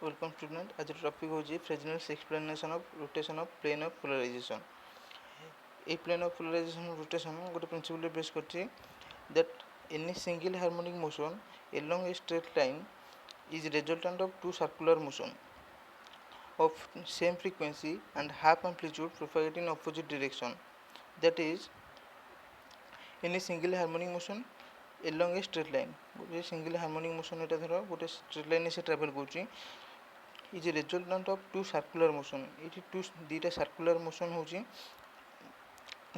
Welcome student. आज topic होची Fresnel's explanation of rotation of plane of polarisation. A plane of polarisation rotation गोटे principle base करछि that any single harmonic motion along a straight line is resultant of two circular motion of same frequency and half amplitude propagating in opposite direction. That is, any single harmonic motion along a straight line, गोटे single harmonic motion एटा धर गोटे straight line से travel करूची is resultant of two circular motion. ये दुईटा circular motion होची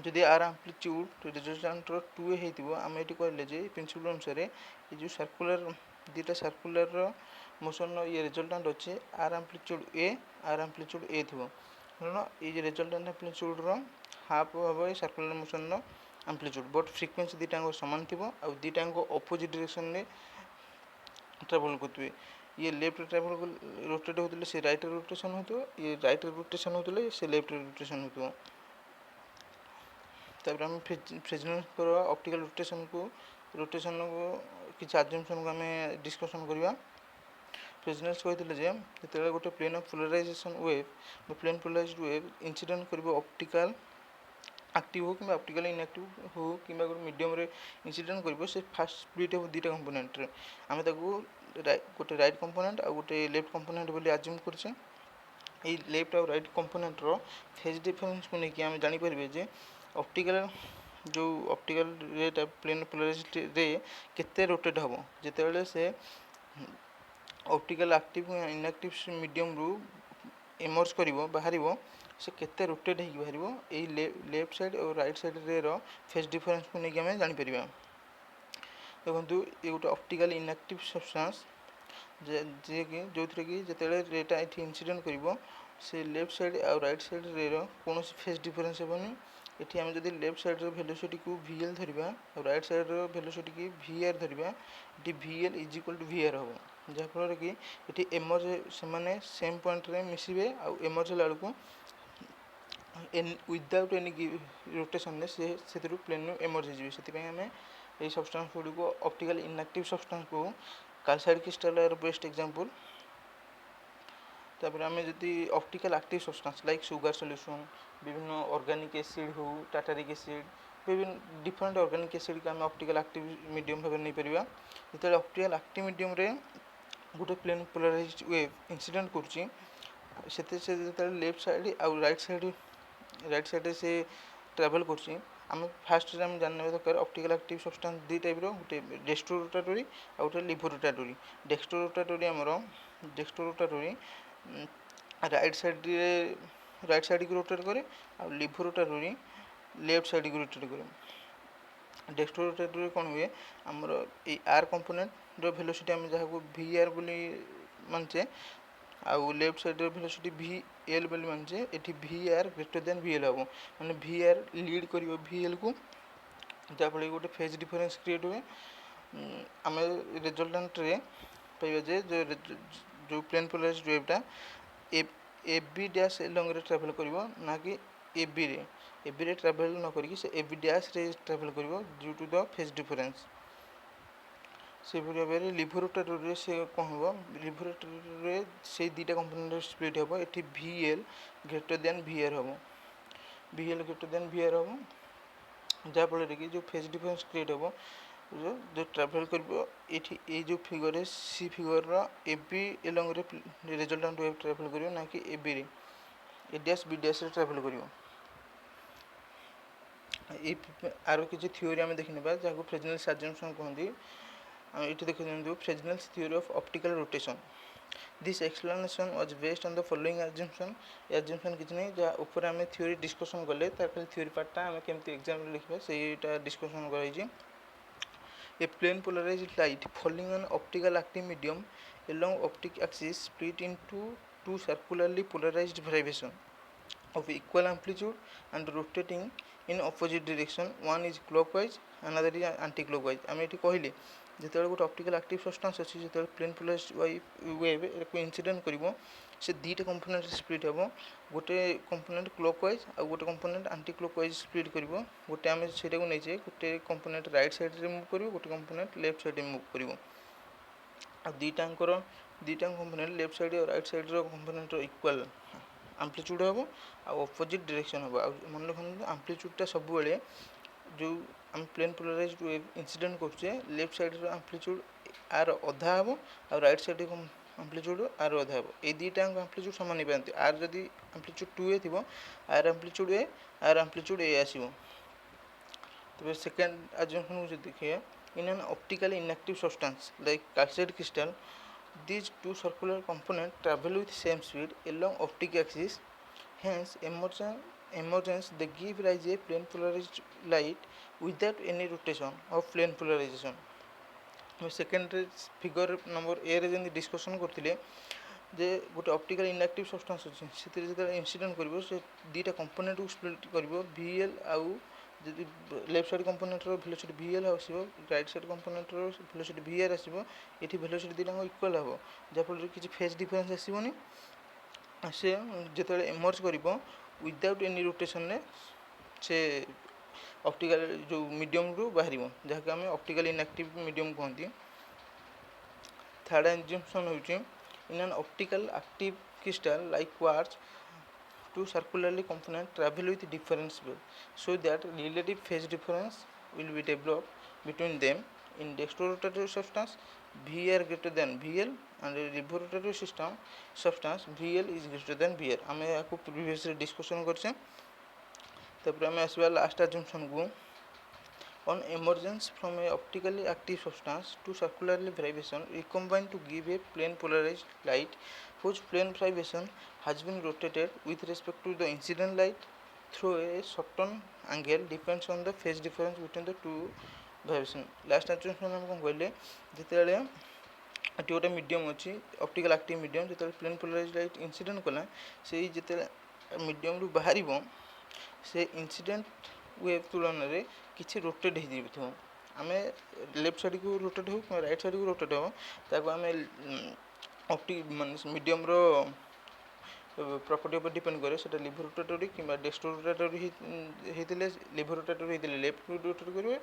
जदि आर आम्प्लीट्यूड रिजल्टेंट टू ए होइतिबो आम ये कहले जे प्रिंसिपल अनुसार ये जो सर्कुलर दुईटा सर्कुलर मोशन ये रिजल्टेंट अच्छे आर आम्प्लीट्यूड ए थी कारण ये रिजल्टेंट आम्प्लीट्यूड हाफ हम सर्कुलर मोशन आम्प्लीट्यूड बट फ्रिक्वेंसी दुईटा सामान थी आ दुईटा अपोजिट डायरेक्शन में ट्रावेल करते ये लेफ्ट ट्रावेल रोटेट होते से राइट रोटेशन हो ये राइट रोटेशन होते से लेफ्ट रोटेशन हो। आम फ्रेजनेल्स ऑप्टिकल रोटेशन को किसी अजम्पशन को आम डिस्कसन करवा। फ्रेजनेल्स कहते जो गोटे plane of polarization wave plane polarized wave incident कर ऑप्टिकल एक्टिव हो कि ऑप्टिकल इनएक्टिव हो कि मीडियम रे इंसिडेंट कर से फास्ट स्प्लिट हो दुईटा कंपोनेंट रे आम गोटे राइट कंपोनेंट आ गोटे लेफ्ट कंपोनेंट बोली अज्यूम करछे। ये लेफ्ट और राइट कंपोनेंट रो फेज डिफरेंस को लेकिन आम जानी परिबे जे ऑप्टिकल जो ऑप्टिकल रे प्लेन पोलराइज्ड रे केते रोटेट हबो जेतेबेले से ऑप्टिकल एक्टिव इनएक्टिव मीडियम रू इमर्ज करिवो बाहरिवो से केते रोटेट होगी बाहर ये लेफ्ट साइड और राइट साइड रे रो फेज डिफरेंस को लेकिन आम जानी परिबा। देखो ये गोटे ऑप्टिकल इनएक्टिव सब्सटेंस जे कि जो थी कि जिते रेटा ये इंसिडेंट कर से लेफ्ट साइड और राइट साइड रे कौन फेज डिफरेंस हेनी। ये आम जब लेफ्ट साइड वेलोसिटी को VL धरवा और राइट साइड वेलोसिटी की VR धरवा ये VL is equal to VR हम जहाँफल कि ये एमर्ज से सेम पॉइंट रे मिसबे आ एमर्ज को विदाउट एनी रोटेशन से प्लेन एमर्ज हो आम ये substance Gudi optical inactive substance को कैल्साइट क्रिस्टल बेस्ट एग्जांपल। तापर आम जदि optical active substance like sugar solution विभिन्न ऑर्गेनिक एसिड हो टाटारिक एसिड विभिन्न डिफरेंट ऑर्गेनिक एसिड को आम ऑप्टिकल एक्टिव मीडियम भाव नहीं पार जो ऑप्टिकल एक्टिव मीडियम रे गोटे प्लेन पोलराइज्ड वेव इंसिडेंट कर लेफ्ट साइड और राइट साइड से ट्रावेल कर फास्ट आम जानने दरकार ऑप्टिकल एक्टिव सब्सटेंस दी टाइप गोटे डेक्स्ट्रो रोटाटरी और गोटे लिभो रोटाटरी। डेक्स्ट्रो रोटाटरी राइट साइड को रोटेट करे और लिभो रोटाटरी लेफ्ट साइड को रोटेट करे। डेक्स्ट्रो रोटाटरी कौन हुए आमर ये आर कंपोनेंट रो वेलोसिटी आम जहाँ को VR बोली मानचे आउ लेफ्ट साइड वेलोसिटी VL बोली मानचे ये VR ग्रेटर देन VL हम माने VR लीड कर VL को जहाँफल गोटे फेज डिफरेंस क्रिएट हुए। आम रिजल्टेंट रे पाइबा जे जो प्लेन पोलराइज्ड वेवटा AB dash along ray travel करिवो ना कि AB रे ट्रावेल न करिक से AB डैश रे ट्रावेल करिवो due to the phase difference. से भाव लिभो रोटाटरी से कौन हम लिभो रोटाटरी से दुईटा कंपोनेंट स्प्लिट हम ये VL ग्रेटर देन VR हम VL ग्रेटर देन VR हम जहाँफल कि जो फेज डिफरेंस क्रिएट हम जो ट्रावेल कर ये जो फिगर है सी figure AB along ray resultant wave travel कर ना कि AB ray A dash B dash ray travel कर आर किसी थ्योरी आम देखने जहाँ फ्रेजनेल्स अजम्पशन कहते ये देखते Fresnel's theory of optical rotation. This explanation was based on the following assumption. ये अजम्पशन किसी नहीं जहाँ ऊपर आम थ्योरी डिस्कसन कले तार खाली थ्योरी पार्टा आम केमती एग्जाम लिखा से डिस्कसन कर। A plane polarized light falling on optical active medium along optic axis split into two circularly polarized variations of equal amplitude and rotating in opposite direction. One is clockwise, another is anti-clockwise. आम ये कहले जो गोटे optical active substance अच्छी जो plane polarized wave को incident कर से दुईटा कंपोनेंट स्प्लिट हम गोटे कंपोनेंट क्लॉकवाइज और गोटे कंपोनेंट आंटी क्लॉकवाइज स्प्लिट कर गोटे आम से नहीं गोटे कंपोनेंट राइट साइड रे मूव कर गोटे कंपोनेंट लेफ्ट साइड रे मूव कर दुईटांकर दुईटा कंपोनेंट लेफ्ट साइड और राइट साइड कंपोनेंट इक्वल आम्प्लीट्यूड हम आउ अपोजिट डायरेक्शन हम आ मन रखते आम्प्लीट्यूडटा सब बेले जो आम प्लेन पोलराइज्ड वेव इंसिडेंट करछे लेफ्ट साइड रो आम्प्लीट्यूड आर अधा हम आ राइट साइड आम्प्लीट्यूड आर अधा हम ए दुईटा आम्प्लीट्यूड सामान नहीं पाते आर जदि आम्प्लीट्यूड 2a थी आर आम्प्लीट्यूड ए आर आम्प्लीट्यूड ए आसो। तब सेकेंड अजम्पशन को देखिए in an optically inactive substance like calcite crystal these two circular components travel with same speed along optic axis, hence emergence they give rise a plane polarized light without any rotation of plane polarization। Second figure number A रे जमी discussion करते जे गोटे optical inactive substance अच्छे से जो incident कर दुईटा component को स्प्लिट कर VL आउ जदि left side component velocity VL आसो right side component velocity VR आसो ये वेलोसिटी दुईटा इक्वल हम जहाँफल कि फेज डिफरेन्स आसोनी से जो एमर्ज कर विदाउट एनी रोटेशन से ऑप्टिकल जो मीडियम रू बाहर जहाँकि आम ऑप्टिकल इनएक्टिव मीडियम कहते। थर्ड एग्जाम्पल हो in an optical active crystal like quartz two circularly components travel with different speed so that relative phase difference will be developed between them in dextrorotative substance VR greater than VL and reverotative system substance VL is greater than VR आमे आपको previously discussion करछे। तब आमे आसबा last assumption को on emergence from a optically active substance two circularly vibration recombine to give a plane polarized light whose plane vibration has been rotated with respect to the incident light through a certain angle depends on the phase difference between the two vibration। last attention हम कहले जितेबाला ये गोटे medium अच्छी optical active medium जो plane polarised light incident कला से जिते medium रू बाहर से इंसिडेंट वेव तुलन में किसी रोटेट हो आम लेफ्ट साइड को रोटेट हो राइट साइड को रोटेट हो ताको आम ऑप्टिक मान मीडियम रो प्रॉपर्टी ऊपर डिपेंड करे से लिवर रोटेटरी कि डेस्ट्रो रोटेटरी होते लिवर रोटेटरी होते लेफ्ट को रोटेट करेंगे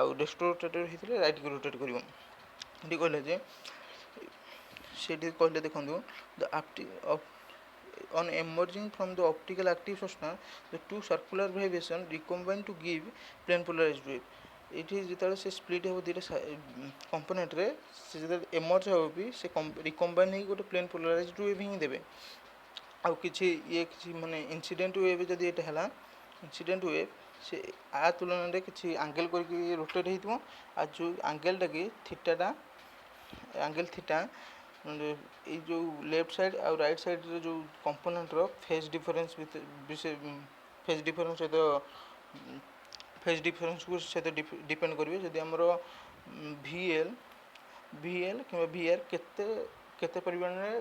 आउ डेस्ट्रो रोटेटरी होते राइट को रोटेट कर कहले जे से कहले देखो the on emerging from the optical active substance the two circular vibration recombine to give plane polarized wave। ये जिते से स्प्लिट हो दुटा कंपोनेंट रे से जो एमर्ज हो भी से रिकम्बाइन हो गोटे प्लेन पोलराइज्ड वेव ही देवे आउ किसी ये किसी माने इंसिडेंट वेव जब ये है इंसिडेंट वेव से आ तुलन में किसी एंगल करके रोटेट हो आ जो एंगलटा कि थीटाटा एंगल थीटा जो लेफ्ट साइड और राइट साइड जो कंपोनेंट रो phase difference phase difference phase difference को सहित डिपेंड करेंगे जदि आमर VL कि VR केते परिमाण में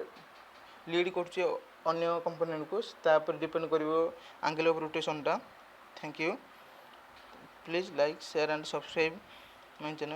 लीड कर अन्य कंपोनेंट को तापर डिपेंड कर एंगल ऑफ रोटेशन टा। Thank you please like share and subscribe my channel.